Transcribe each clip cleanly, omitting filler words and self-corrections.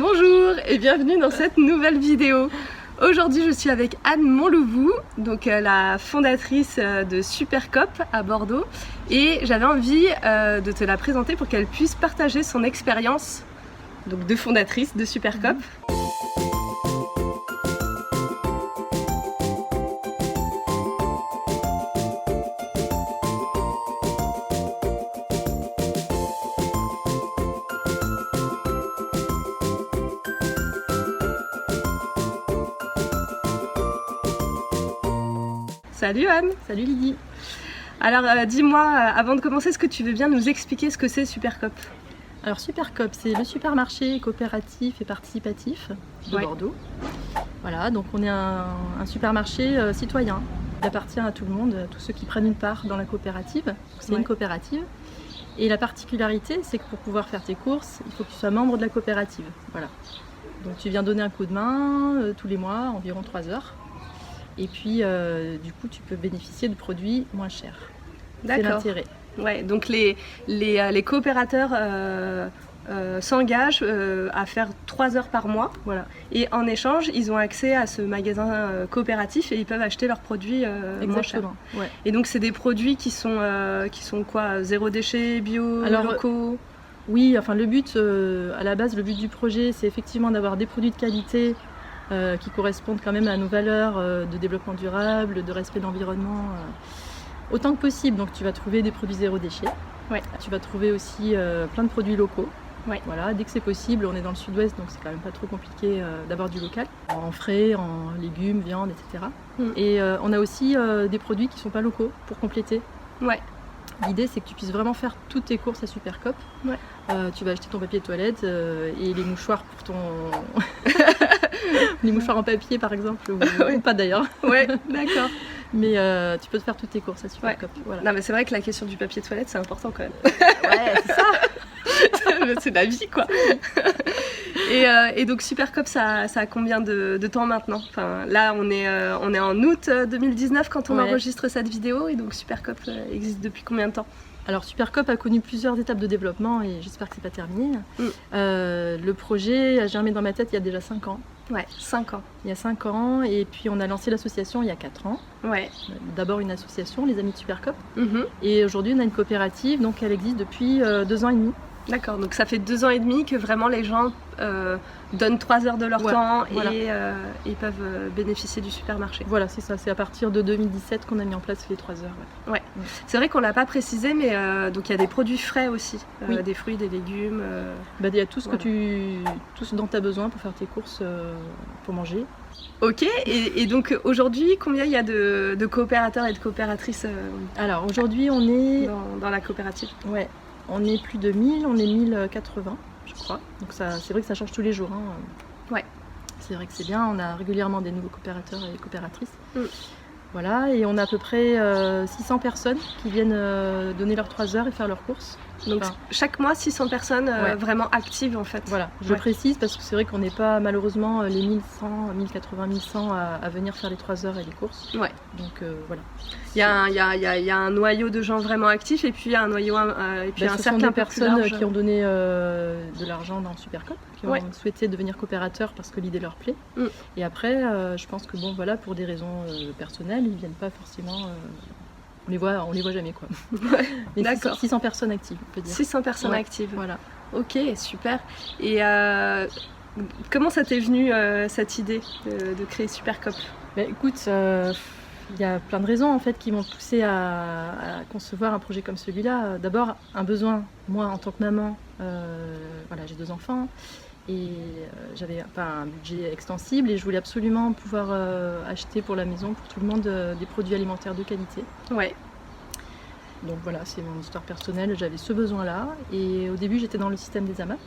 Bonjour et bienvenue dans cette nouvelle vidéo. Aujourd'hui je suis avec Anne Montlouvoux, donc la fondatrice de Supercop à Bordeaux, et j'avais envie de te la présenter pour qu'elle puisse partager son expérience donc de fondatrice de Supercop. Salut Anne. Salut Lydie. Alors dis-moi, avant de commencer, est-ce que tu veux bien nous expliquer ce que c'est Supercop? Alors Supercop, c'est le supermarché coopératif et participatif de Bordeaux. Voilà, donc on est un supermarché citoyen. Il appartient à tout le monde, à tous ceux qui prennent une part dans la coopérative. C'est une coopérative. Et la particularité, c'est que pour pouvoir faire tes courses, il faut que tu sois membre de la coopérative. Voilà. Donc tu viens donner un coup de main tous les mois, environ 3 heures. Et puis, du coup, tu peux bénéficier de produits moins chers. C'est l'intérêt. Ouais, donc les coopérateurs s'engagent à faire 3 heures par mois. Voilà. Et en échange, ils ont accès à ce magasin coopératif et ils peuvent acheter leurs produits moins chers. Ouais. Et donc, c'est des produits qui sont quoi, zéro déchet, bio, locaux? Oui, enfin le but, à la base, le but du projet, c'est effectivement d'avoir des produits de qualité qui correspondent quand même à nos valeurs de développement durable, de respect de l'environnement, autant que possible. Donc tu vas trouver des produits zéro déchet. Ouais. Tu vas trouver aussi plein de produits locaux. Ouais. Voilà, dès que c'est possible, on est dans le sud-ouest, donc c'est quand même pas trop compliqué d'avoir du local, en frais, en légumes, viande, etc. Et on a aussi des produits qui sont pas locaux pour compléter. Ouais. L'idée, c'est que tu puisses vraiment faire toutes tes courses à Supercop. Ouais. Tu vas acheter ton papier de toilette et les mouchoirs pour ton... les mouchoirs en papier, par exemple, ou pas d'ailleurs. Ouais, d'accord. Mais tu peux te faire toutes tes courses à Supercop. Ouais. Voilà. Non, mais c'est vrai que la question du papier de toilette, c'est important quand même. Ouais, c'est ça. C'est la vie, quoi. Et donc Supercop, ça a combien de temps maintenant? Enfin, là, on est en août 2019 quand on enregistre cette vidéo, et donc Supercop existe depuis combien de temps? Alors Supercop a connu plusieurs étapes de développement et j'espère que c'est pas terminé. Le projet a germé dans ma tête il y a déjà 5 ans. Ouais, 5 ans. Il y a 5 ans, et puis on a lancé l'association il y a 4 ans. Ouais. D'abord une association, les Amis de Supercop. Et aujourd'hui on a une coopérative, donc elle existe depuis 2 ans et demi. D'accord, donc ça fait 2 ans et demi que vraiment les gens donnent 3 heures de leur temps et peuvent bénéficier du supermarché. Voilà, c'est ça, c'est à partir de 2017 qu'on a mis en place les 3 heures. Ouais. C'est vrai qu'on l'a pas précisé, mais donc il y a des produits frais aussi, des fruits, des légumes. Il y a tout ce tout ce dont tu as besoin pour faire tes courses pour manger. Ok, et donc aujourd'hui, combien il y a de coopérateurs et de coopératrices Alors aujourd'hui on est... dans la coopérative? Ouais. On est plus de 1000, on est 1080, je crois. Donc c'est vrai que ça change tous les jours. Ouais. C'est vrai que c'est bien, on a régulièrement des nouveaux coopérateurs et coopératrices. Voilà, et on a à peu près 600 personnes qui viennent donner leurs 3 heures et faire leurs courses. Donc chaque mois, 600 personnes vraiment actives en fait. Voilà, je précise parce que c'est vrai qu'on n'est pas malheureusement les 1100, 1080, 1100 à venir faire les 3 heures et les courses. Ouais. Donc voilà. Il y a un noyau de gens vraiment actifs et puis un noyau et puis un cercle un peu plus large. Ce sont des personnes qui ont donné de l'argent dans Supercop, qui ont souhaité devenir coopérateurs parce que l'idée leur plaît. Et après, je pense que pour des raisons personnelles, ils viennent pas forcément... on les voit jamais, quoi. D'accord. 600 personnes actives, on peut dire. 600 personnes actives. Voilà. Ok, super. Et comment ça t'est venu cette idée de créer Supercop? Écoute, il y a plein de raisons en fait qui m'ont poussée à concevoir un projet comme celui-là. D'abord, un besoin. Moi, en tant que maman, j'ai 2 enfants. Et j'avais pas un budget extensible et je voulais absolument pouvoir acheter pour la maison, pour tout le monde, des produits alimentaires de qualité. Ouais. Donc voilà, c'est mon histoire personnelle, j'avais ce besoin-là. Et au début, j'étais dans le système des AMAP.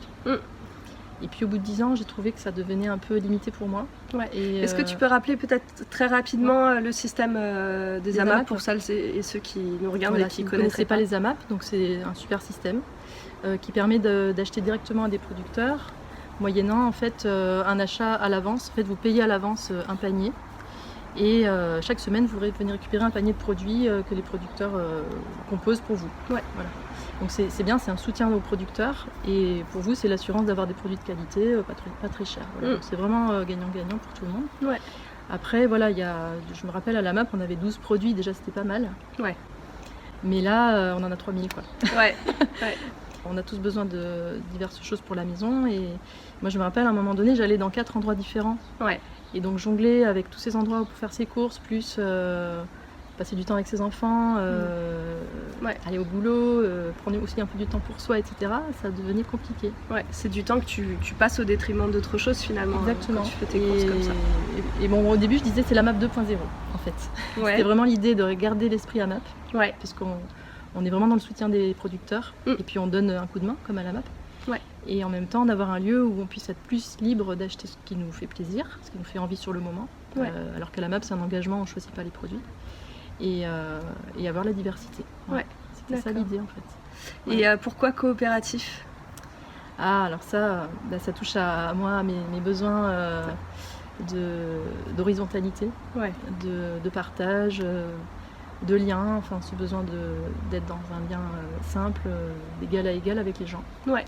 Et puis au bout de 10 ans, j'ai trouvé que ça devenait un peu limité pour moi. Ouais. Est-ce que tu peux rappeler peut-être très rapidement le système des AMAP pour celles et ceux qui nous regardent et qui ne connaissent pas les AMAP? Donc c'est un super système qui permet d'acheter directement à des producteurs, moyennant en fait un achat à l'avance. En fait, vous payez à l'avance un panier et chaque semaine vous venez récupérer un panier de produits que les producteurs composent pour vous. Ouais. Voilà. Donc c'est bien, c'est un soutien aux producteurs et pour vous c'est l'assurance d'avoir des produits de qualité pas très chers. Voilà. Donc c'est vraiment gagnant-gagnant pour tout le monde. Ouais. Après voilà, je me rappelle à la MAP on avait 12 produits, déjà c'était pas mal. Ouais. Mais là on en a 3000 quoi. Ouais. Ouais. On a tous besoin de diverses choses pour la maison et moi je me rappelle à un moment donné j'allais dans 4 endroits différents. Ouais. Et donc jongler avec tous ces endroits pour faire ses courses, plus passer du temps avec ses enfants, aller au boulot, prendre aussi un peu du temps pour soi, etc. Ça devenait compliqué. Ouais, c'est du temps que tu passes au détriment d'autres choses finalement. Exactement. Quand tu fais tes courses comme ça. Et bon, au début je disais c'est la MAP 2.0 en fait. Ouais. C'était vraiment l'idée de garder l'esprit AMAP, puisqu'on est vraiment dans le soutien des producteurs et puis on donne un coup de main comme à la MAP. Ouais. Et en même temps d'avoir un lieu où on puisse être plus libre d'acheter ce qui nous fait plaisir, ce qui nous fait envie sur le moment, alors qu'à la MAP c'est un engagement, on ne choisit pas les produits, et avoir la diversité. Ouais. C'était ça l'idée en fait. Et pourquoi coopératif ? Ah alors ça touche à moi, à mes besoins d'horizontalité, de partage, de lien, enfin ce besoin d'être dans un lien simple, d'égal à égal avec les gens. Ouais.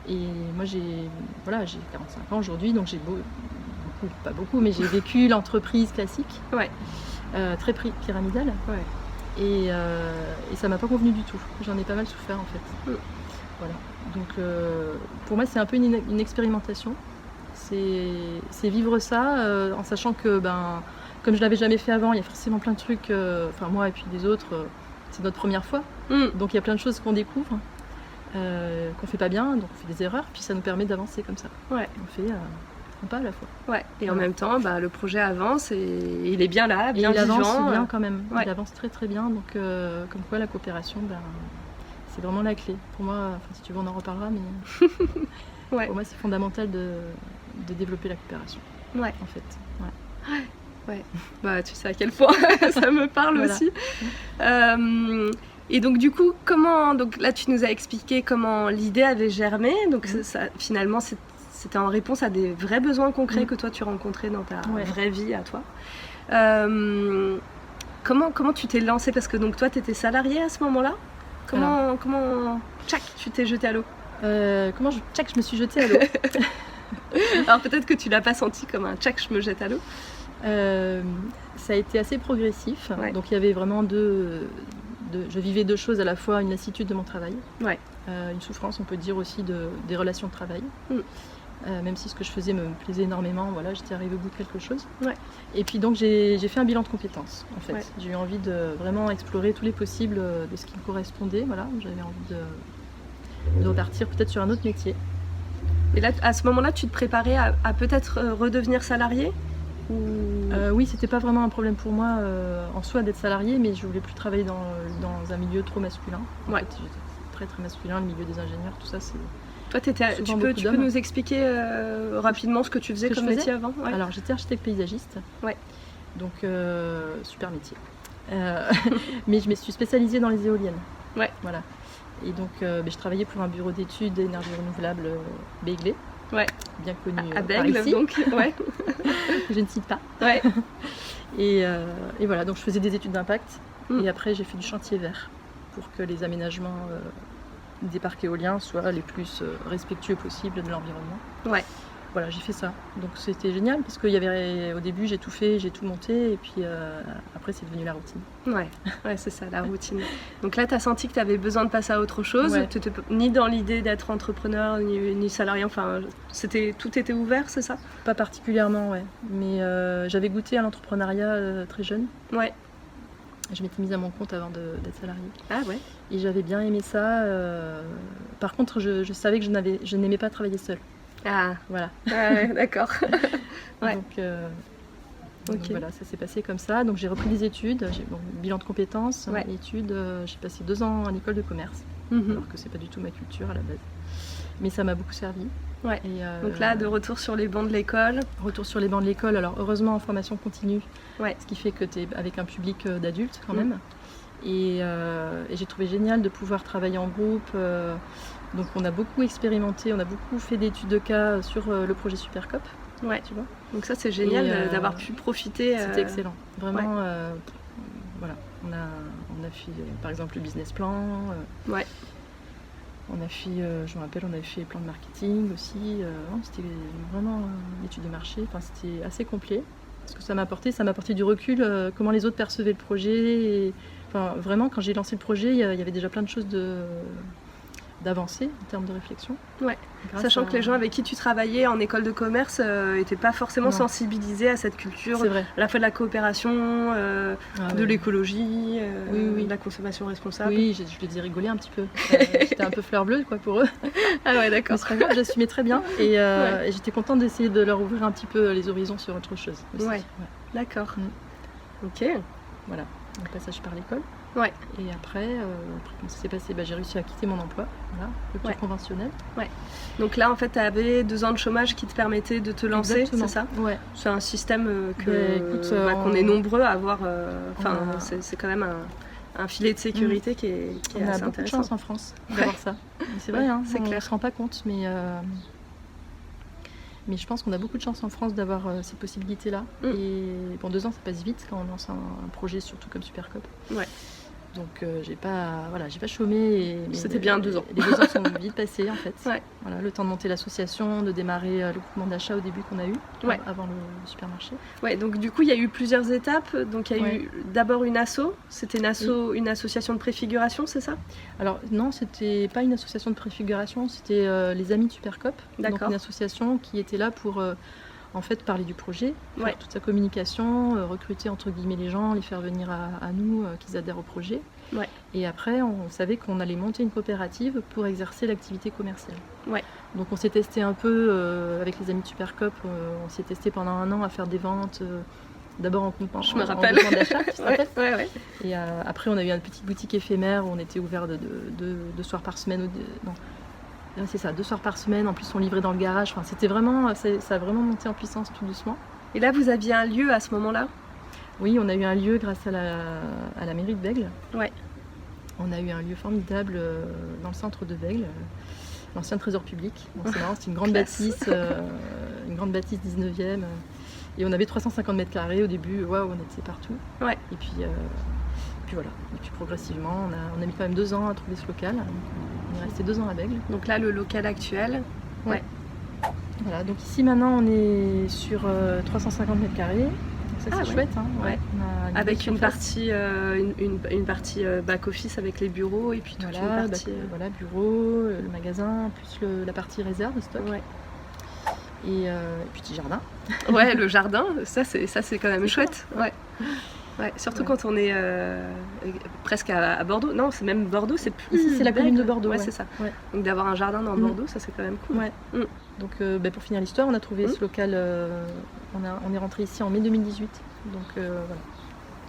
Et moi j'ai 45 ans aujourd'hui, donc j'ai pas beaucoup, mais j'ai vécu l'entreprise classique, très pyramidale, et ça m'a pas convenu du tout. J'en ai pas mal souffert en fait. Voilà. Donc pour moi c'est un peu une expérimentation. C'est vivre ça en sachant que comme je l'avais jamais fait avant, il y a forcément plein de trucs, moi et puis les autres, c'est notre première fois. Donc il y a plein de choses qu'on découvre, qu'on fait pas bien, donc on fait des erreurs, puis ça nous permet d'avancer comme ça. Ouais. On fait un pas à la fois. Ouais. Et en même temps, le projet avance et il est bien là, bien vivant. Il avance bien quand même. Il avance très très bien. Donc comme quoi la coopération, c'est vraiment la clé. Pour moi, si tu veux on en reparlera, mais pour moi c'est fondamental de développer la coopération. Ouais. En fait. Ouais. Tu sais à quel point ça me parle aussi. Et donc du coup, donc là tu nous as expliqué comment l'idée avait germé. Donc ça, finalement c'était en réponse à des vrais besoins concrets que toi tu rencontrais dans ta vraie vie à toi. Comment tu t'es lancée ? Parce que donc toi tu étais salariée à ce moment-là. Comment tchac, tu t'es jetée à l'eau ? Je me suis jetée à l'eau. Alors peut-être que tu l'as pas senti comme un tchac, je me jette à l'eau. Ça a été assez progressif. Donc il y avait vraiment je vivais deux choses à la fois, une lassitude de mon travail, une souffrance, on peut dire aussi des relations de travail. Même si ce que je faisais me plaisait énormément, j'étais arrivée au bout de quelque chose. Et puis donc j'ai fait un bilan de compétences en fait. J'ai eu envie de vraiment explorer tous les possibles de ce qui me correspondait. J'avais envie de repartir peut-être sur un autre métier. Et là, à ce moment-là, tu te préparais à peut-être redevenir salariée ? Oui, c'était pas vraiment un problème pour moi en soi d'être salariée, mais je voulais plus travailler dans un milieu trop masculin. En fait, j'étais très très masculin, le milieu des ingénieurs, tout ça c'est... Toi, tu peux nous expliquer rapidement ce que tu faisais comme métier avant ? Alors j'étais architecte paysagiste, donc super métier. Mais je me suis spécialisée dans les éoliennes. Voilà. Et donc je travaillais pour un bureau d'études d'énergie renouvelable Béglé. Bien connu à Bègle, par ici. Donc, je ne cite pas. Et voilà, donc je faisais des études d'impact et après j'ai fait du chantier vert pour que les aménagements des parcs éoliens soient les plus respectueux possibles de l'environnement. Voilà, j'ai fait ça. Donc c'était génial parce qu'au début j'ai tout fait, j'ai tout monté et puis après c'est devenu la routine. Ouais, c'est ça, la routine. Donc là tu as senti que tu avais besoin de passer à autre chose, tu n'étais ni dans l'idée d'être entrepreneur ni salarié, enfin tout était ouvert, c'est ça ? Pas particulièrement, mais j'avais goûté à l'entrepreneuriat très jeune. Je m'étais mise à mon compte avant d'être salariée. Et j'avais bien aimé ça. Par contre, je savais que je n'aimais pas travailler seule. Ah, voilà. D'accord. Donc voilà, ça s'est passé comme ça. Donc j'ai repris des études, bilan de compétences, études. J'ai passé 2 ans en école de commerce, alors que c'est pas du tout ma culture à la base. Mais ça m'a beaucoup servi. Et donc là, de retour sur les bancs de l'école. Retour sur les bancs de l'école. Alors heureusement en formation continue, ce qui fait que tu es avec un public d'adultes quand même. Et j'ai trouvé génial de pouvoir travailler en groupe. Donc on a beaucoup expérimenté, on a beaucoup fait d'études de cas sur le projet Supercop. Tu vois. Donc ça c'est génial d'avoir pu profiter. C'était excellent. Vraiment, voilà. On a fait par exemple le business plan. On a fait, je me rappelle, on avait fait plan de marketing aussi. Non, c'était vraiment une étude de marché. Enfin, c'était assez complet. Ce que ça m'a apporté du recul, comment les autres percevaient le projet. Et, enfin, vraiment, quand j'ai lancé le projet, il y avait déjà plein de choses d'avancées en termes de réflexion. Ouais. Sachant que les gens avec qui tu travaillais en école de commerce n'étaient pas forcément sensibilisés à cette culture, c'est vrai. À la fois de la coopération, de l'écologie, oui. de la consommation responsable. Oui, je les ai rigolé un petit peu. J'étais un peu fleur bleue quoi, pour eux. Ah ouais, d'accord. Mais c'est pas grave, j'assumais très bien et j'étais contente d'essayer de leur ouvrir un petit peu les horizons sur autre chose aussi. Ouais. D'accord. Ok. Voilà, donc passage par l'école. Ouais. Et après comment ça s'est passé, j'ai réussi à quitter mon emploi, voilà, rupture conventionnelle. Ouais. Donc là, en fait, tu avais 2 ans de chômage qui te permettaient de te lancer, c'est ça? Ouais. C'est un système qu'on est nombreux à avoir. C'est quand même un filet de sécurité qui est assez intéressant. On a beaucoup de chance en France d'avoir ça. C'est vrai, c'est clair. On ne se rend pas compte, mais je pense qu'on a beaucoup de chance en France d'avoir ces possibilités-là. Et bon, 2 ans, ça passe vite quand on lance un projet, surtout comme Supercop. Ouais. Donc j'ai pas chômé. C'était bien 2 ans. Les 2 ans sont vite passés en fait. Ouais. Voilà, le temps de monter l'association, de démarrer le groupement d'achat au début qu'on a eu, avant le supermarché. Ouais, donc du coup il y a eu plusieurs étapes. Donc il y a eu d'abord une asso. C'était une association de préfiguration, c'est ça? Alors non, c'était pas une association de préfiguration, c'était les Amis de Supercop. Donc une association qui était là pour en fait parler du projet, faire toute sa communication, recruter entre guillemets les gens, les faire venir à nous, qu'ils adhèrent au projet. Ouais. Et après, on savait qu'on allait monter une coopérative pour exercer l'activité commerciale. Ouais. Donc on s'est testé un peu avec les Amis de Supercop, on s'est testé pendant 1 an à faire des ventes, d'abord en groupement d'achat, tu te rappelles ? Ouais. Et après on a eu une petite boutique éphémère où on était ouvert 2 soirs par semaine. C'est ça, 2 soirs par semaine, en plus on livrait dans le garage, enfin, c'était vraiment, ça a vraiment monté en puissance tout doucement. Et là vous aviez un lieu à ce moment-là? Oui, on a eu un lieu grâce à la mairie de Bègles. Ouais. On a eu un lieu formidable dans le centre de Bègles, l'ancien trésor public. Bon, c'est marrant, c'est une grande bâtisse 19e. Et on avait 350 mètres carrés au début, on était partout. Ouais. Et puis voilà, et puis progressivement, on a mis quand même 2 ans à trouver ce local. On est resté 2 ans à Bègles. Donc là, le local actuel. Ouais. Voilà, donc ici maintenant on est sur 350 mètres carrés. Ça c'est chouette, hein. Ouais. Avec une partie, back-office avec les bureaux et puis toute une partie... bureau, le magasin, plus la partie réserve, stock. Ouais. Et petit jardin. Ouais, le jardin, ça c'est quand même chouette. Ouais, surtout quand on est presque à Bordeaux. Non, c'est même Bordeaux, c'est plus... Ici, c'est la commune de Bordeaux. Ouais, c'est ça. Ouais. Donc d'avoir un jardin dans Bordeaux, ça c'est quand même cool. Ouais. Donc pour finir l'histoire, on a trouvé ce local, on est rentré ici en mai 2018. Donc voilà,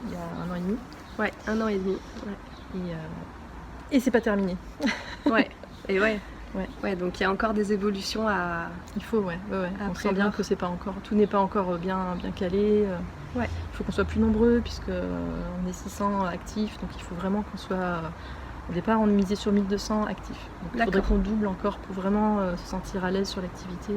il y a 1 an et demi. Ouais, 1 an et demi. Ouais. Et c'est pas terminé. Ouais, et ouais, donc il y a encore des évolutions à... Il faut, on sent bien que c'est pas encore, tout n'est pas encore bien calé. Il faut qu'on soit plus nombreux puisque on est 600 actifs, donc il faut vraiment qu'on soit... Au départ, on misait sur 1200 actifs. Donc il faudrait qu'on double encore pour vraiment se sentir à l'aise sur l'activité.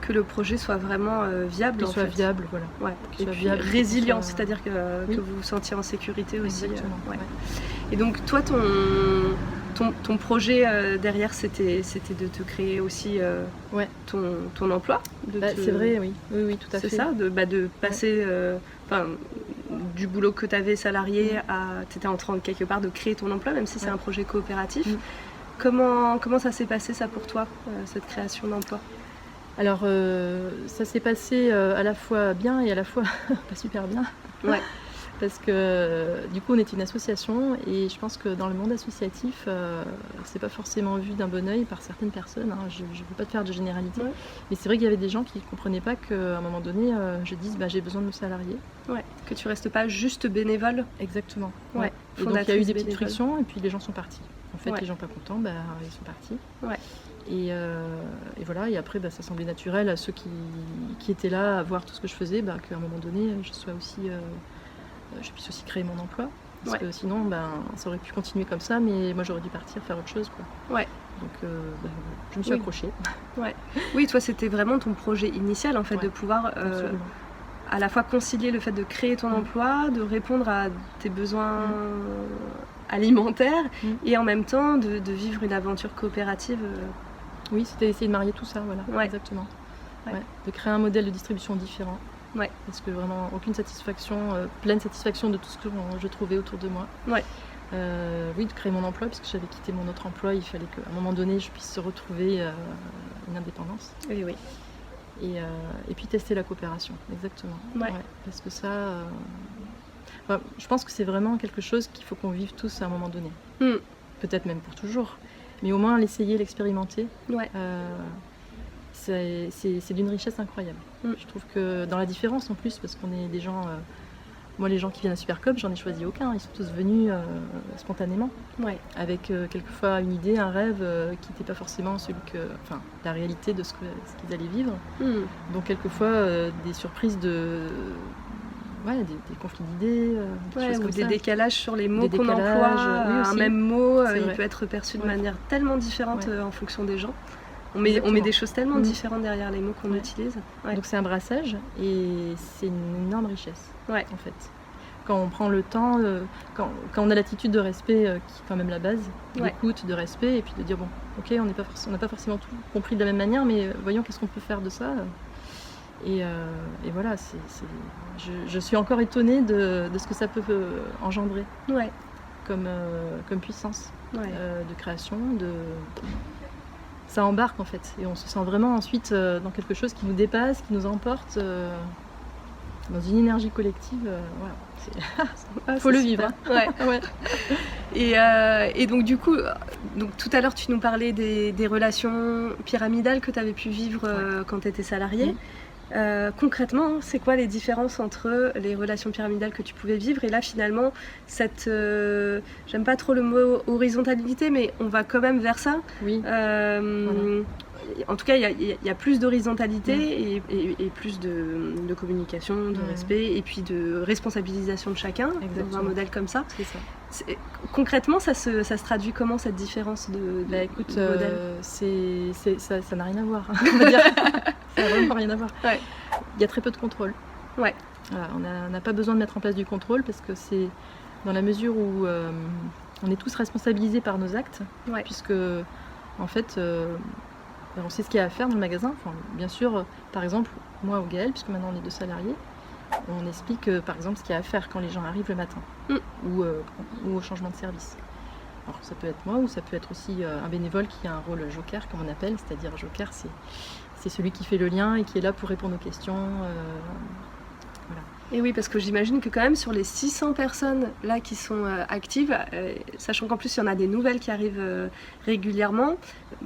Que le projet soit vraiment viable. Qu'il soit viable, voilà. Ouais. Et puis viable, résilient, c'est-à-dire que vous vous sentiez en sécurité aussi. Exactement. Et donc toi, ton projet derrière, c'était de te créer aussi ton emploi. C'est vrai, oui, tout à fait. C'est ça, de passer du boulot que tu avais salarié à... Tu étais en train quelque part de créer ton emploi, même si c'est un projet coopératif. Comment ça s'est passé ça pour toi, cette création d'emploi? Alors ça s'est passé à la fois bien et à la fois pas super bien. Ouais. Parce que du coup on est une association et je pense que dans le monde associatif c'est pas forcément vu d'un bon oeil par certaines personnes, hein. Je ne veux pas te faire de généralité, mais c'est vrai qu'il y avait des gens qui ne comprenaient pas qu'à un moment donné je dise j'ai besoin de me salarier. Ouais. Que tu restes pas juste bénévole. Exactement. Ouais. Et donc il y a eu des petites frictions et puis les gens sont partis. En fait les gens pas contents, ils sont partis. Ouais. Et voilà, et après ça semblait naturel à ceux qui étaient là à voir tout ce que je faisais, qu'à un moment donné je puisse aussi créer mon emploi. Parce que sinon ça aurait pu continuer comme ça, mais moi j'aurais dû partir faire autre chose, quoi. Ouais. Donc je me suis accrochée. Ouais. Oui, toi c'était vraiment ton projet initial en fait, de pouvoir à la fois concilier le fait de créer ton emploi, de répondre à tes besoins alimentaire et en même temps de vivre une aventure coopérative. Oui, c'était essayer de marier tout ça, voilà, Ouais. exactement. Ouais. Ouais, de créer un modèle de distribution différent. Ouais. Parce que vraiment, aucune satisfaction, pleine satisfaction de tout ce que je trouvais autour de moi. Ouais. Oui, de créer mon emploi, parce que j'avais quitté mon autre emploi, il fallait qu'à un moment donné, je puisse retrouver une indépendance. Oui, oui. Et puis tester la coopération, exactement. Ouais. Parce que ça, enfin, je pense que c'est vraiment quelque chose qu'il faut qu'on vive tous à un moment donné. Peut-être même pour toujours, mais au moins l'essayer, l'expérimenter. Ouais. C'est d'une richesse incroyable. Je trouve que dans la différence en plus, parce qu'on est des gens... moi, les gens qui viennent à Supercop, j'en ai choisi aucun. Ils sont tous venus spontanément, avec quelquefois une idée, un rêve qui n'était pas forcément la réalité de ce qu'ils allaient vivre. Donc quelquefois des surprises des conflits d'idées, ou des décalages sur les mots qu'on emploie. Un même mot, il peut être perçu de manière tellement différente en fonction des gens. On met des choses tellement différentes derrière les mots qu'on utilise. Donc c'est un brassage et c'est une énorme richesse, en fait. Quand on prend le temps, quand on a l'attitude de respect, qui est quand même la base, d'écoute, de respect, et puis de dire, bon, ok, on n'a pas forcément tout compris de la même manière, mais voyons qu'est-ce qu'on peut faire de ça. Et voilà, je suis encore étonnée de ce que ça peut engendrer comme puissance de création, ça embarque en fait, et on se sent vraiment ensuite dans quelque chose qui nous dépasse, qui nous emporte dans une énergie collective. Voilà, faut le vivre. Et donc du coup, tout à l'heure tu nous parlais des relations pyramidales que tu avais pu vivre quand tu étais salariée. Concrètement, c'est quoi les différences entre les relations pyramidales que tu pouvais vivre et là finalement cette, j'aime pas trop le mot horizontalité, mais on va quand même vers ça. En tout cas, il y a plus d'horizontalité et plus de communication, de respect et puis de responsabilisation de chacun dans un modèle comme ça. C'est ça. Concrètement, ça se traduit comment cette différence de modèle ça n'a rien à voir, on va dire. Ça n'a vraiment rien à voir. Il y a très peu de contrôle. Voilà, on n'a pas besoin de mettre en place du contrôle parce que c'est dans la mesure où on est tous responsabilisés par nos actes, puisque en fait on sait ce qu'il y a à faire dans le magasin. Enfin, bien sûr, par exemple, moi au Gaël, puisque maintenant on est 2 salariés, on explique par exemple ce qu'il y a à faire quand les gens arrivent le matin ou au changement de service. Alors ça peut être moi ou ça peut être aussi un bénévole qui a un rôle joker, comme on appelle, c'est-à-dire joker, c'est celui qui fait le lien et qui est là pour répondre aux questions. Voilà. Et oui, parce que j'imagine que quand même sur les 600 personnes là qui sont actives, sachant qu'en plus il y en a des nouvelles qui arrivent régulièrement,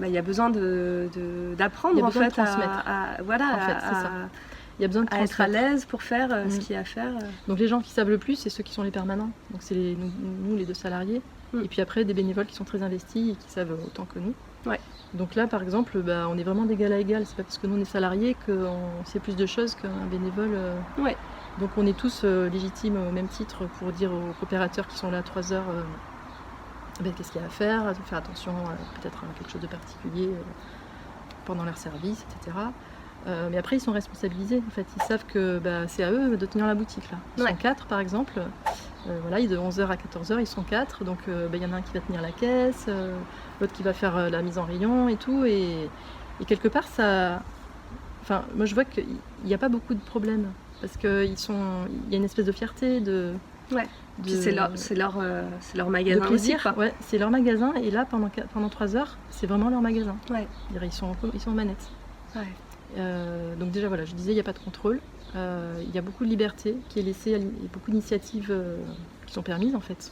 il y a besoin d'apprendre en fait, il y a besoin de être à l'aise pour faire ce qu'il y a à faire. Donc les gens qui savent le plus, c'est ceux qui sont les permanents. Donc c'est nous les 2 salariés. Et puis après des bénévoles qui sont très investis et qui savent autant que nous. Donc là par exemple, on est vraiment d'égal à égal. C'est pas parce que nous on est salariés qu'on sait plus de choses qu'un bénévole. Donc on est tous légitimes au même titre pour dire aux coopérateurs qui sont là 3 heures qu'est-ce qu'il y a à faire attention peut-être à quelque chose de particulier pendant leur service, etc. Mais après ils sont responsabilisés en fait, ils savent que c'est à eux de tenir la boutique là. Ils sont 4 par exemple, de 11h à 14h ils sont 4, donc y en a un qui va tenir la caisse, l'autre qui va faire la mise en rayon et tout, et quelque part ça... Enfin, moi je vois qu'il n'y a pas beaucoup de problèmes, parce qu'il y a une espèce de fierté puis c'est leur magasin aussi, quoi. C'est leur magasin, et là pendant 3 heures c'est vraiment leur magasin. Ils sont aux manettes. Donc déjà voilà, je disais, il n'y a pas de contrôle, il y a beaucoup de liberté qui est laissée, et beaucoup d'initiatives qui sont permises en fait.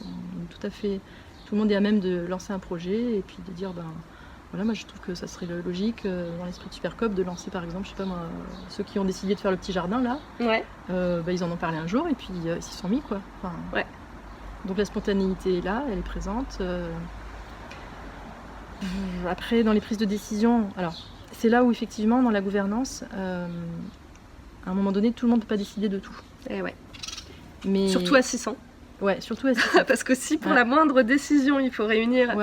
Tout le monde est à même de lancer un projet et puis de dire moi je trouve que ça serait logique dans l'esprit de Supercop de lancer par exemple, je sais pas moi, ceux qui ont décidé de faire le petit jardin là, ils en ont parlé un jour et puis ils s'y sont mis quoi. Donc la spontanéité est là, elle est présente. Après dans les prises de décision, alors c'est là où effectivement dans la gouvernance, à un moment donné tout le monde ne peut pas décider de tout. Mais... Surtout à 600. Surtout à 600. Parce que si pour la moindre décision il faut réunir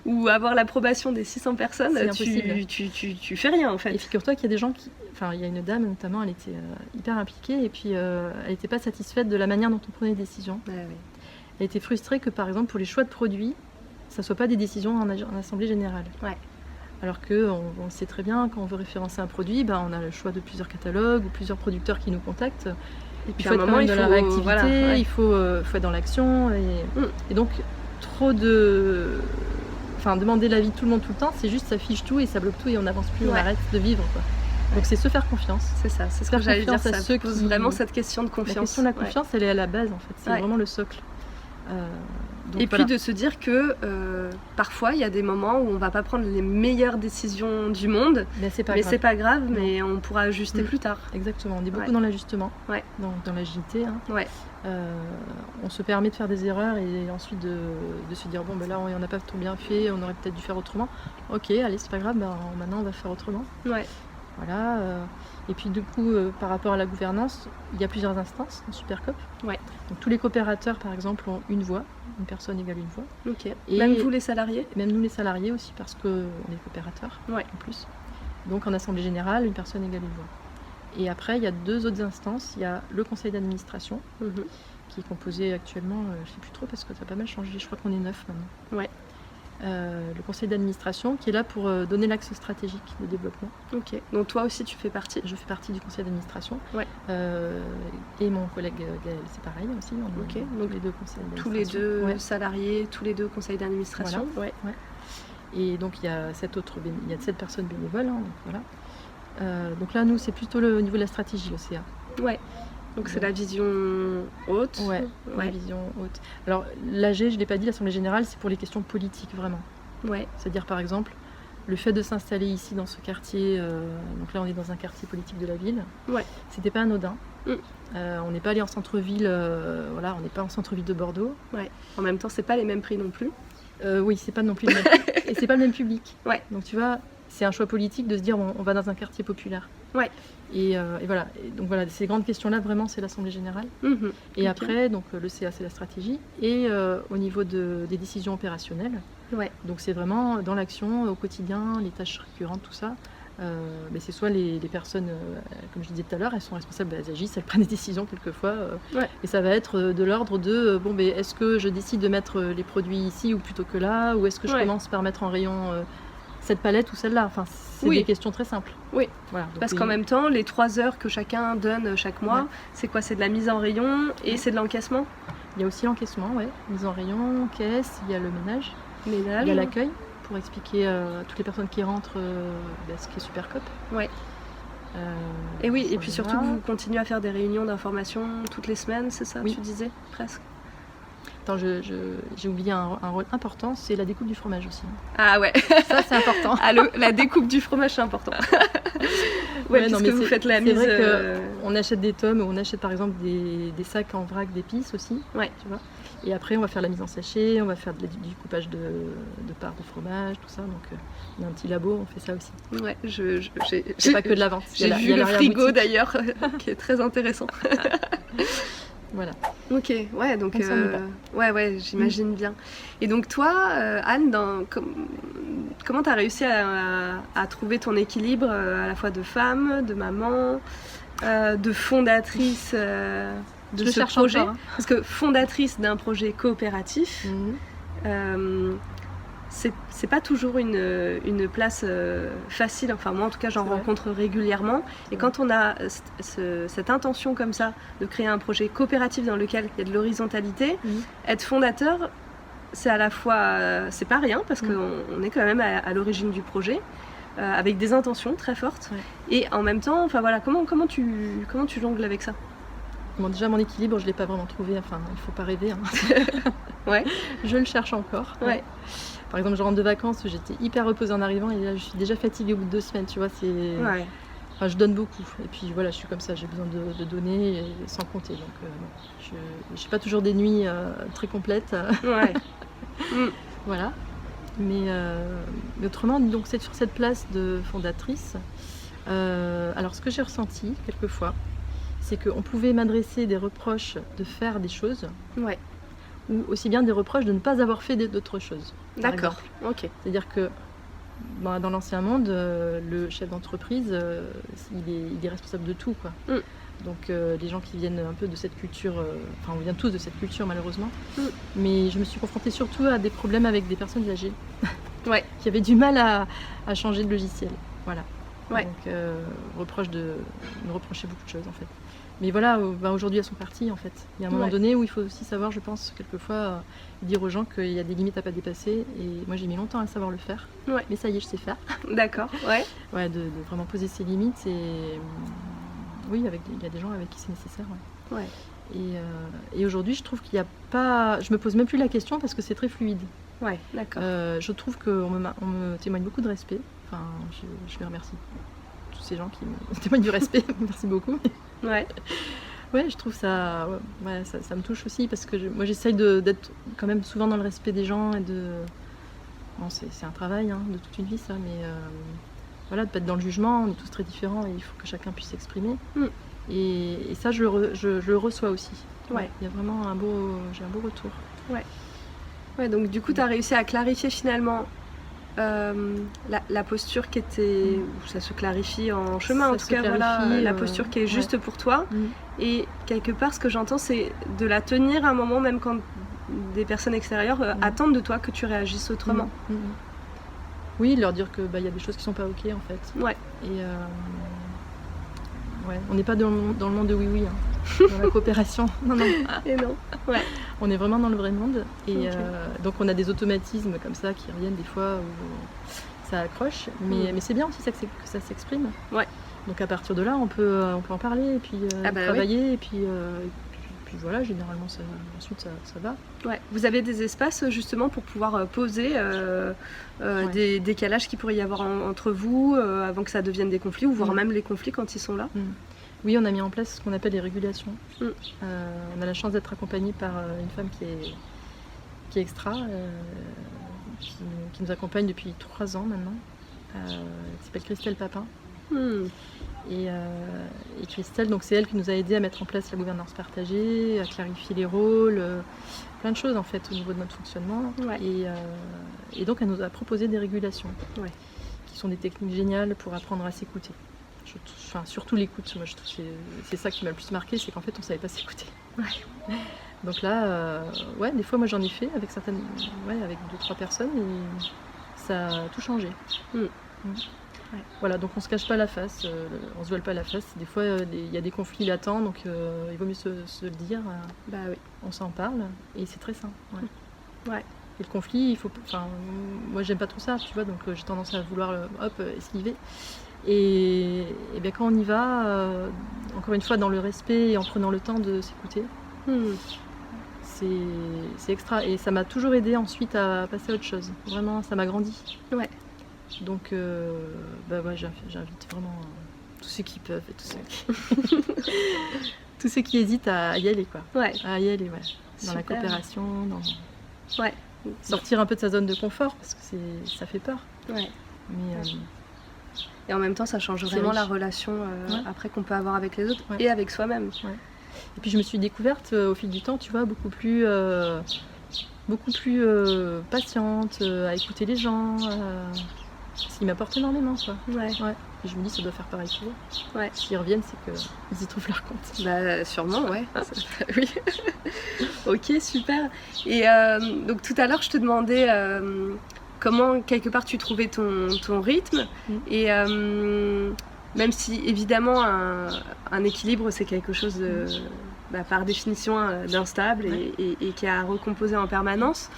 ou avoir l'approbation des 600 personnes, tu fais rien en fait. Et figure-toi qu'il y a des gens il y a une dame notamment, elle était hyper impliquée et puis elle n'était pas satisfaite de la manière dont on prenait les décisions. Elle était frustrée que, par exemple, pour les choix de produits, ça ne soit pas des décisions en assemblée générale. Ouais. Alors qu'on sait très bien, quand on veut référencer un produit, on a le choix de plusieurs catalogues ou plusieurs producteurs qui nous contactent. Et puis il faut être quand même dans la réactivité, voilà, ouais. il faut être dans l'action. Et donc, trop de... Enfin, demander l'avis de tout le monde tout le temps, c'est juste ça fiche tout et ça bloque tout et on n'avance plus, on arrête de vivre, quoi. Donc c'est se faire confiance. C'est ça, c'est ce que j'allais dire, ça ceux pose vraiment cette question de confiance. La question de la confiance, elle est à la base en fait, c'est vraiment le socle. Donc, et puis de se dire que parfois il y a des moments où on va pas prendre les meilleures décisions du monde, mais c'est pas grave, mais on pourra ajuster plus tard. Exactement, on est beaucoup dans l'ajustement, dans l'agilité. On se permet de faire des erreurs et ensuite de se dire bon là on n'a pas tout bien fait, on aurait peut-être dû faire autrement. Ok, allez c'est pas grave, maintenant on va faire autrement. Voilà. Et puis du coup, par rapport à la gouvernance, il y a plusieurs instances en Supercop. Donc tous les coopérateurs, par exemple, ont une voix, une personne égale une voix. Et même vous les salariés ? Même nous les salariés aussi, parce qu'on est coopérateurs en plus. Donc en assemblée générale, une personne égale une voix. Et après, il y a 2 autres instances. Il y a le conseil d'administration, qui est composé actuellement, je ne sais plus trop parce que ça a pas mal changé, je crois qu'on est 9 maintenant. Le conseil d'administration qui est là pour donner l'axe stratégique de développement. Donc toi aussi tu fais partie ? Je fais partie du conseil d'administration. Et mon collègue Gaël, c'est pareil aussi. Donc les 2 conseils d'administration. Tous les 2 salariés, tous les 2 conseils d'administration. Et donc il y a 7 personnes bénévoles. Donc là nous c'est plutôt au niveau de la stratégie, l'OCA. Donc c'est la vision haute. La vision haute. Alors l'AG, je ne l'ai pas dit, l'Assemblée Générale, c'est pour les questions politiques vraiment. C'est-à-dire par exemple, le fait de s'installer ici dans ce quartier, donc là on est dans un quartier politique de la ville, c'était pas anodin. On n'est pas allé en centre-ville, on n'est pas en centre-ville de Bordeaux. En même temps, c'est pas les mêmes prix non plus. Oui, c'est pas non plus le même prix. Et c'est pas le même public. Donc tu vois, c'est un choix politique de se dire on va dans un quartier populaire. Et voilà. Et donc voilà, ces grandes questions-là, vraiment, c'est l'Assemblée Générale. Et après, donc le CA, c'est la stratégie. Et au niveau des décisions opérationnelles, donc c'est vraiment dans l'action, au quotidien, les tâches récurrentes, tout ça. Mais c'est soit les personnes, comme je disais tout à l'heure, elles sont responsables, elles agissent, elles prennent des décisions quelquefois. Et ça va être de l'ordre de, est-ce que je décide de mettre les produits ici ou plutôt que là, ou est-ce que je commence par mettre en rayon cette palette ou celle-là. Enfin, c'est des questions très simples. Voilà, parce qu'en même temps, les 3 heures que chacun donne chaque mois, c'est quoi ? C'est de la mise en rayon et c'est de l'encaissement ? Il y a aussi l'encaissement, mise en rayon, caisse, il y a le ménage. Il y a l'accueil pour expliquer à toutes les personnes qui rentrent ce qu'est Supercop. Et oui, et puis surtout que vous continuez à faire des réunions d'information toutes les semaines, c'est ça, tu disais, presque ? Attends, j'ai oublié un rôle important, c'est la découpe du fromage aussi. Ça c'est important. La découpe du fromage, c'est important. Parce que vous faites la mise... C'est vrai qu'on achète des tomes, on achète par exemple des sacs en vrac d'épices aussi. Tu vois. Et après on va faire la mise en sachet, on va faire du coupage de parts de fromage, tout ça. Donc on a un petit labo, on fait ça aussi. C'est pas que de la vente. J'ai vu le frigo d'ailleurs, qui est très intéressant. Voilà. Donc j'imagine bien. Et donc toi, Anne, comment tu as réussi à trouver ton équilibre à la fois de femme, de maman, de fondatrice de ce projet encore, Parce que fondatrice d'un projet coopératif, c'est pas toujours une place facile. Enfin moi en tout cas j'en rencontre régulièrement. Et quand on a cette intention comme ça de créer un projet coopératif dans lequel il y a de l'horizontalité, être fondateur, c'est à la fois c'est pas rien parce qu'on est quand même à l'origine du projet. Avec des intentions très fortes et en même temps, comment tu jongles avec ça? Déjà mon équilibre je l'ai pas vraiment trouvé, il faut pas rêver. Je le cherche encore. Par exemple, je rentre de vacances, j'étais hyper reposée en arrivant et là, je suis déjà fatiguée au bout de 2 semaines, tu vois, je donne beaucoup. Et puis voilà, je suis comme ça, j'ai besoin de donner et sans compter. Donc, je suis pas toujours des nuits très complètes. Voilà. Mais autrement, donc c'est sur cette place de fondatrice. Alors, ce que j'ai ressenti quelquefois, c'est qu'on pouvait m'adresser des reproches de faire des choses. Ou aussi bien des reproches de ne pas avoir fait d'autres choses. D'accord, ok. C'est-à-dire que dans l'ancien monde, le chef d'entreprise, il est responsable de tout, quoi. Donc les gens qui viennent un peu de cette culture, on vient tous de cette culture malheureusement, mais je me suis confrontée surtout à des problèmes avec des personnes âgées qui avaient du mal à changer de logiciel. Voilà. Donc me reprochaient beaucoup de choses en fait. Mais voilà, aujourd'hui elles sont parties en fait. Il y a un moment donné où il faut aussi savoir, je pense, quelquefois dire aux gens qu'il y a des limites à pas dépasser. Et moi j'ai mis longtemps à savoir le faire, mais ça y est, je sais faire. D'accord, de vraiment poser ses limites et oui, il y a des gens avec qui c'est nécessaire. Et aujourd'hui, je trouve qu'il n'y a pas... Je me pose même plus la question parce que c'est très fluide. D'accord. Je trouve qu'on me témoigne beaucoup de respect. Enfin, je les remercie. Tous ces gens qui me témoignent du respect, merci beaucoup. Je trouve ça me touche aussi parce que moi j'essaye d'être quand même souvent dans le respect des gens et de... Bon, c'est un travail de toute une vie ça, mais... Voilà, de pas être dans le jugement, on est tous très différents et il faut que chacun puisse s'exprimer. Et ça, je le reçois aussi. Il y a vraiment j'ai un beau retour. Donc du coup, tu as réussi à clarifier finalement la posture qui était... Ça se clarifie en chemin, en tout cas, la posture qui est juste pour toi. Et quelque part, ce que j'entends, c'est de la tenir à un moment, même quand des personnes extérieures attendent de toi que tu réagisses autrement. Oui, leur dire que y a des choses qui sont pas ok en fait. Et on n'est pas dans le monde de oui, dans la coopération. Non. Et non. On est vraiment dans le vrai monde. Et donc on a des automatismes comme ça qui reviennent des fois où ça accroche. Mais c'est bien aussi que ça s'exprime. Donc à partir de là, on peut en parler et puis travailler et puis voilà, généralement ensuite ça va. Vous avez des espaces justement pour pouvoir poser des décalages qu'il pourrait y avoir entre vous avant que ça devienne des conflits ou voire même les conflits quand ils sont là. Oui, on a mis en place ce qu'on appelle les régulations. On a la chance d'être accompagné par une femme qui est extra, qui nous accompagne depuis 3 ans maintenant, qui s'appelle Christelle Papin. Et Christelle, donc c'est elle qui nous a aidé à mettre en place la gouvernance partagée, à clarifier les rôles, plein de choses en fait au niveau de notre fonctionnement. Et donc elle nous a proposé des régulations, qui sont des techniques géniales pour apprendre à s'écouter. Surtout l'écoute, moi je trouve que c'est ça qui m'a le plus marqué, c'est qu'en fait on savait pas s'écouter. Donc là, des fois moi j'en ai fait avec avec 2-3 personnes et ça a tout changé. Voilà, donc on se cache pas la face, on se voile pas la face. Des fois, il y a des conflits latents, donc il vaut mieux se le dire. On s'en parle et c'est très sain. Et le conflit, moi j'aime pas trop ça, tu vois, donc j'ai tendance à vouloir esquiver. Et bien quand on y va, encore une fois dans le respect et en prenant le temps de s'écouter, c'est extra. Et ça m'a toujours aidé ensuite à passer à autre chose. Vraiment, ça m'a grandi. Donc, j'invite vraiment tous ceux qui peuvent et tous ceux qui hésitent à y aller, quoi. À y aller, dans la coopération, sortir un peu de sa zone de confort parce que ça fait peur. Et en même temps, ça change vraiment la relation après qu'on peut avoir avec les autres et avec soi-même. Et puis je me suis découverte au fil du temps, tu vois, beaucoup plus patiente, à écouter les gens. Ce qui m'apporte énormément, quoi. Et je me dis, ça doit faire pareil pour eux. S'ils reviennent, c'est qu'ils y trouvent leur compte. Sûrement, oui. Ok, super. Et donc tout à l'heure, je te demandais comment, quelque part, tu trouvais ton rythme. Et même si, évidemment, un équilibre, c'est quelque chose, par définition, d'instable et qui est à recomposer en permanence.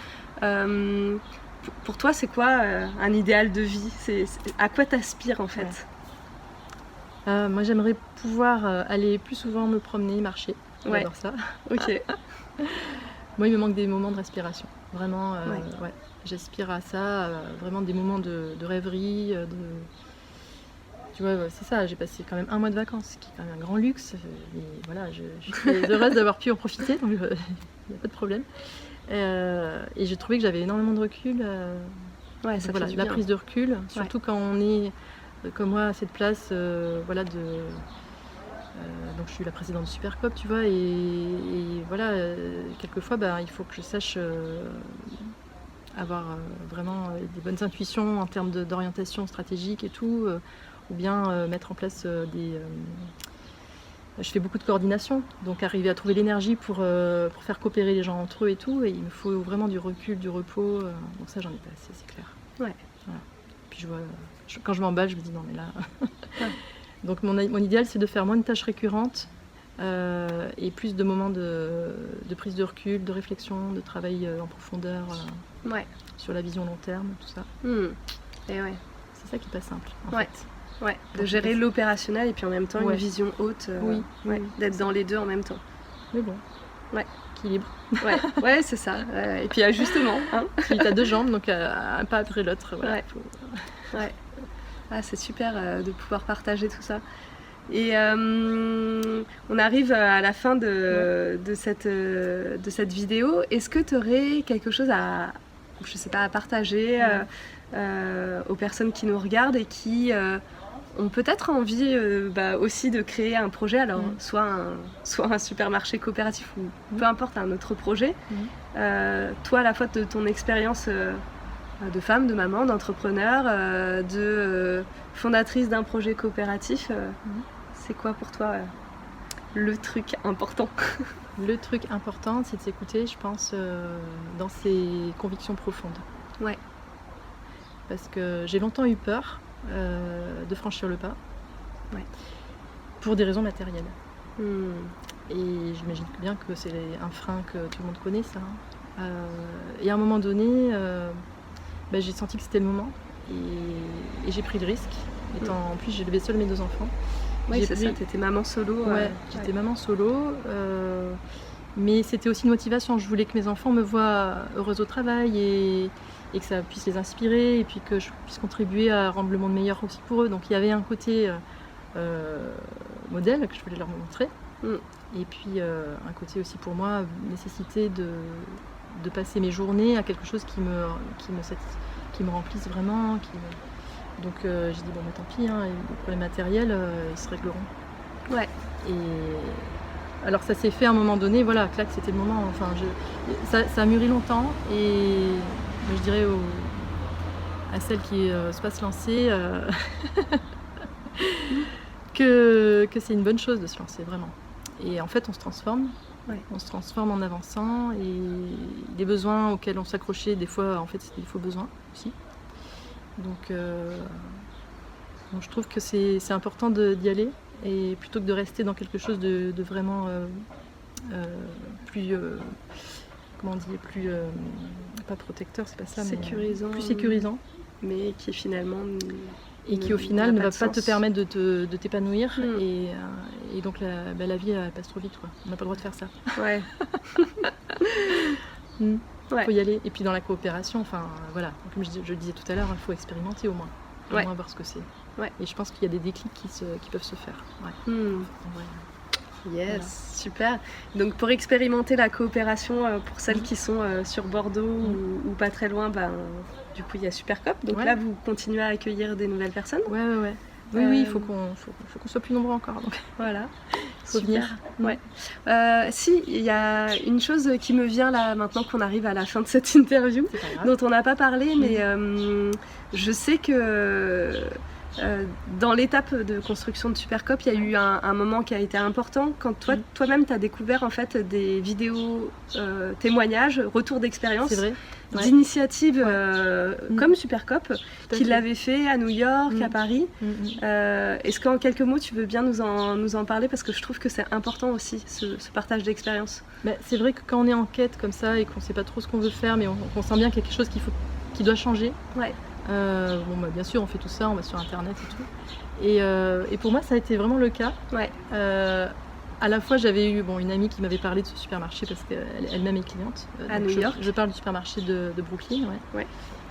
Pour toi, c'est quoi un idéal de vie ? À quoi t'aspires en fait ? Moi, j'aimerais pouvoir aller plus souvent me promener, marcher. J'adore ça. Ok. Moi, il me manque des moments de respiration. Vraiment, j'aspire à ça. Vraiment des moments de rêverie. Tu vois, c'est ça. J'ai passé quand même 1 mois de vacances, ce qui est quand même un grand luxe. Et voilà, je suis très heureuse d'avoir pu en profiter. Donc, il n'y a pas de problème. Et j'ai trouvé que j'avais énormément de recul. La prise de recul, surtout quand on est comme moi à cette place, donc je suis la présidente de Supercop, tu vois, et quelquefois il faut que je sache avoir vraiment des bonnes intuitions en termes d'orientation stratégique et tout, ou bien mettre en place je fais beaucoup de coordination, donc arriver à trouver l'énergie pour faire coopérer les gens entre eux et tout, et il me faut vraiment du recul, du repos, donc ça j'en ai pas assez, c'est clair. Ouais. Voilà. Puis quand je m'emballe, je me dis non mais là... Ouais. Donc mon idéal c'est de faire moins de tâches récurrentes et plus de moments de prise de recul, de réflexion, de travail en profondeur sur la vision long terme, tout ça. Et ouais. C'est ça qui est pas simple en fait. Ouais, de gérer l'opérationnel et puis en même temps une vision haute, d'être dans les deux en même temps. Mais bon, équilibre. Ouais, c'est ça. Et puis ajustement. Hein. Puis t'as 2 jambes, donc un pas après l'autre. Voilà, Ah, c'est super de pouvoir partager tout ça. Et on arrive à la fin de cette vidéo. Est-ce que tu aurais quelque chose à partager aux personnes qui nous regardent et qui ont peut-être envie aussi de créer un projet, alors soit un supermarché coopératif ou peu importe, un autre projet. Toi, à la fois de ton expérience de femme, de maman, d'entrepreneur, de fondatrice d'un projet coopératif, c'est quoi pour toi le truc important? Le truc important, c'est de s'écouter, je pense, dans ses convictions profondes. Ouais. Parce que j'ai longtemps eu peur de franchir le pas, pour des raisons matérielles. Et j'imagine bien que c'est un frein que tout le monde connaît, ça. Et à un moment donné, j'ai senti que c'était le moment, et j'ai pris le risque. En plus, j'ai élevé seule mes 2 enfants. Oui, c'est ça, t'étais maman solo. J'étais maman solo, mais c'était aussi une motivation. Je voulais que mes enfants me voient heureuse au travail et que ça puisse les inspirer, et puis que je puisse contribuer à rendre le monde meilleur aussi pour eux. Donc il y avait un côté modèle que je voulais leur montrer, et puis un côté aussi pour moi, nécessité de passer mes journées à quelque chose qui me remplisse vraiment. Donc j'ai dit bon, mais tant pis, hein, les problèmes matériels, ils se régleront. Ouais. Et alors ça s'est fait à un moment donné, voilà, clac, c'était le moment. Enfin, ça a mûri longtemps, et je dirais à celles qui se passent lancer que c'est une bonne chose de se lancer, vraiment. Et en fait, on se transforme. On se transforme en avançant, et les besoins auxquels on s'accrochait, des fois, en fait, c'est des faux besoins aussi. Donc je trouve que c'est important d'y aller, et plutôt que de rester dans quelque chose de vraiment plus comment on dit, plus pas protecteur, c'est pas ça, sécurisant, mais plus sécurisant, mais qui finalement et qui au final ne va pas te permettre de t'épanouir, et donc la vie elle passe trop vite, quoi. On n'a pas le droit de faire ça. Ouais. Faut y aller. Et puis dans la coopération, enfin voilà, comme je le disais tout à l'heure, il faut expérimenter au moins voir ce que c'est. Et je pense qu'il y a des déclics qui peuvent se faire. Yes, voilà. Super. Donc pour expérimenter la coopération, pour celles qui sont sur Bordeaux ou pas très loin, du coup il y a Supercop. Donc là vous continuez à accueillir des nouvelles personnes. Oui, il faut qu'on soit plus nombreux encore. Donc. Voilà. Faut venir. Si, il y a une chose qui me vient là maintenant qu'on arrive à la fin de cette interview, dont on n'a pas parlé, mais je sais que dans l'étape de construction de Supercop, il y a eu un moment qui a été important quand toi-même tu as découvert en fait des vidéos témoignages, retours d'expérience, d'initiatives comme Supercop qui l'avaient fait à New York, à Paris. Est-ce qu'en quelques mots tu veux bien nous en parler, parce que je trouve que c'est important aussi ce partage d'expérience. C'est vrai que quand on est en quête comme ça et qu'on ne sait pas trop ce qu'on veut faire, mais on sent bien qu'il y a quelque chose qui doit changer. Bien sûr on fait tout ça, on va sur internet et tout, et pour moi ça a été vraiment le cas. À la fois j'avais eu une amie qui m'avait parlé de ce supermarché parce qu'elle-même est cliente à New York. Je parle du supermarché de Brooklyn,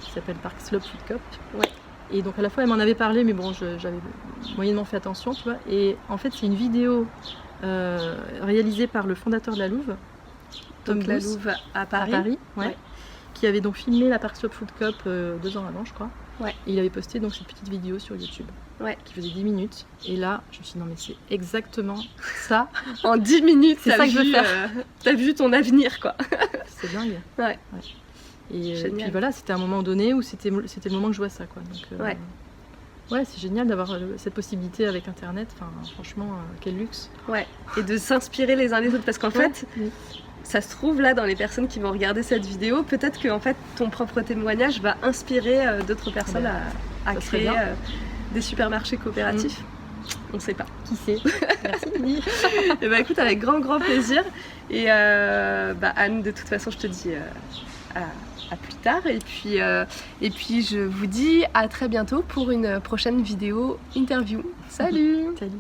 qui s'appelle Park Slope Food Coop. Et donc à la fois elle m'en avait parlé, mais bon, j'avais moyennement fait attention, tu vois. Et en fait c'est une vidéo réalisée par le fondateur de la Louve, donc la Louve à Paris. Qui avait donc filmé la Park Slope Food Coop 2 ans avant, je crois. Et il avait posté donc cette petite vidéo sur YouTube qui faisait 10 minutes. Et là, je me suis dit non mais c'est exactement ça. En 10 minutes, c'est ça que je veux faire. T'as vu ton avenir, quoi. C'est dingue. Et Génial. puis voilà, c'était un moment donné où c'était le moment que je vois ça, quoi. Donc, Ouais. Ouais, c'est génial d'avoir cette possibilité avec Internet. Enfin, franchement, quel luxe. Ouais, et de s'inspirer les uns les autres, parce qu'en fait, Ouais. ça se trouve là dans les personnes qui vont regarder cette vidéo, peut-être que en fait ton propre témoignage va inspirer d'autres personnes à ça serait créer bien. des supermarchés coopératifs. On sait pas. Qui sait. Merci Lily. Et bah écoute, avec grand plaisir. Et Anne, de toute façon, je te dis à plus tard. Et puis je vous dis à très bientôt pour une prochaine vidéo interview. Salut. Salut.